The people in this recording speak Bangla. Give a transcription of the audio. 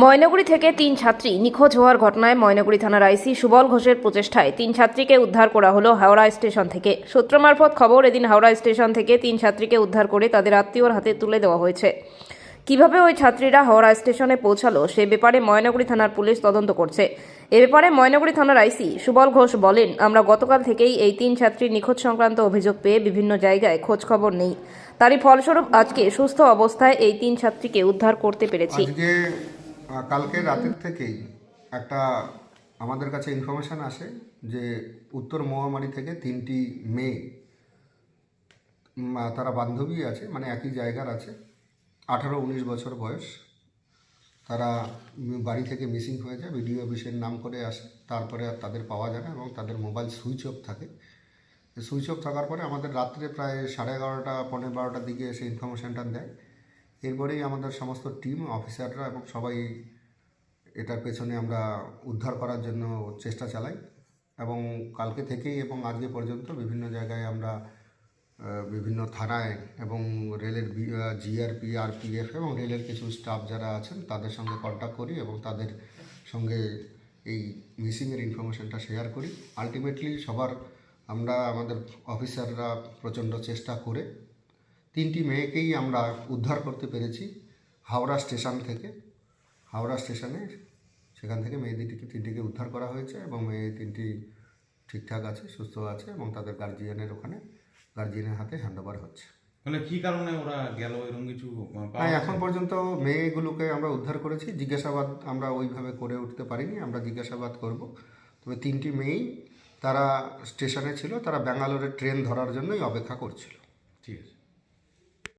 ময়নাগুড়ি থেকে 3 ছাত্রী নিখোঁজ হওয়ার ঘটনায় ময়নাগুড়ি থানার আইসি সুবল ঘোষের প্রচেষ্টায় 3 ছাত্রীকে উদ্ধার করা হলো হাওড়া স্টেশন থেকে। সূত্র মারফত খবর, এদিন হাওড়া স্টেশন থেকে 3 ছাত্রীকে উদ্ধার করে তাদের আত্মীয়র হাতে তুলে দেওয়া হয়েছে। কিভাবে ওই ছাত্রীরা হাওড়া স্টেশনে পৌঁছালো সে ব্যাপারে ময়নাগুড়ি থানার পুলিশ তদন্ত করছে। এ ব্যাপারে ময়নাগুড়ি থানার আইসি সুবল ঘোষ বলেন, আমরা গতকাল থেকেই এই 3 ছাত্রীর নিখোঁজ সংক্রান্ত অভিযোগ পেয়ে বিভিন্ন জায়গায় খোঁজ খবর নেই। তারই ফলস্বরূপ আজকে সুস্থ অবস্থায় এই 3 ছাত্রীকে উদ্ধার করতে পেরেছি। কালকে রাতের থেকেই একটা আমাদের কাছে ইনফরমেশান আসে যে উত্তর মহামারী থেকে 3টি মেয়ে, তারা বান্ধবী আছে, মানে একই জায়গার আছে, 18-19 বছর বয়স। তারা বাড়ি থেকে মিসিং হয়ে যায়, বিডিও অফিসের নাম করে আসে, তারপরে আর তাদের পাওয়া যায় না এবং তাদের মোবাইল সুইচ অফ থাকে। সুইচ অফ থাকার পরে আমাদের রাত্রে প্রায় 11:30 পৌনে 12টার দিকে এসে ইনফরমেশানটা দেয়। এরপরেই আমাদের সমস্ত টিম, অফিসাররা এবং সবাই এটার পেছনে আমরা উদ্ধার করার জন্য চেষ্টা চালাই এবং কালকে থেকেই এবং আজকে পর্যন্ত বিভিন্ন জায়গায় আমরা বিভিন্ন থানায় এবং রেলের জিআরপি, আরপিএফ এবং রেলের কিছু স্টাফ যারা আছেন তাদের সঙ্গে কন্ট্যাক্ট করি এবং তাদের সঙ্গে এই মিসিংয়ের ইনফরমেশানটা শেয়ার করি। আলটিমেটলি সবার আমরা আমাদের অফিসাররা প্রচণ্ড চেষ্টা করে 3টি মেয়েকেই আমরা উদ্ধার করতে পেরেছি হাওড়া স্টেশন থেকে। হাওড়া স্টেশনে সেখান থেকে মেয়ে 3টিকে উদ্ধার করা হয়েছে এবং মেয়ে 3টি ঠিকঠাক আছে, সুস্থ আছে এবং তাদের গার্জিয়ানের হাতে হ্যান্ডওভার হচ্ছে। মানে কি কারণে ওরা গেল এরকম কিছু হ্যাঁ, এখন পর্যন্ত মেয়েগুলোকে আমরা উদ্ধার করেছি। জিজ্ঞাসাবাদ আমরা ওইভাবে করে উঠতে পারিনি, আমরা জিজ্ঞাসাবাদ করব। তবে 3টি মেয়েই তারা স্টেশনে ছিল, তারা ব্যাঙ্গালোরের ট্রেন ধরার জন্যই অপেক্ষা করছিল। ঠিক আছে।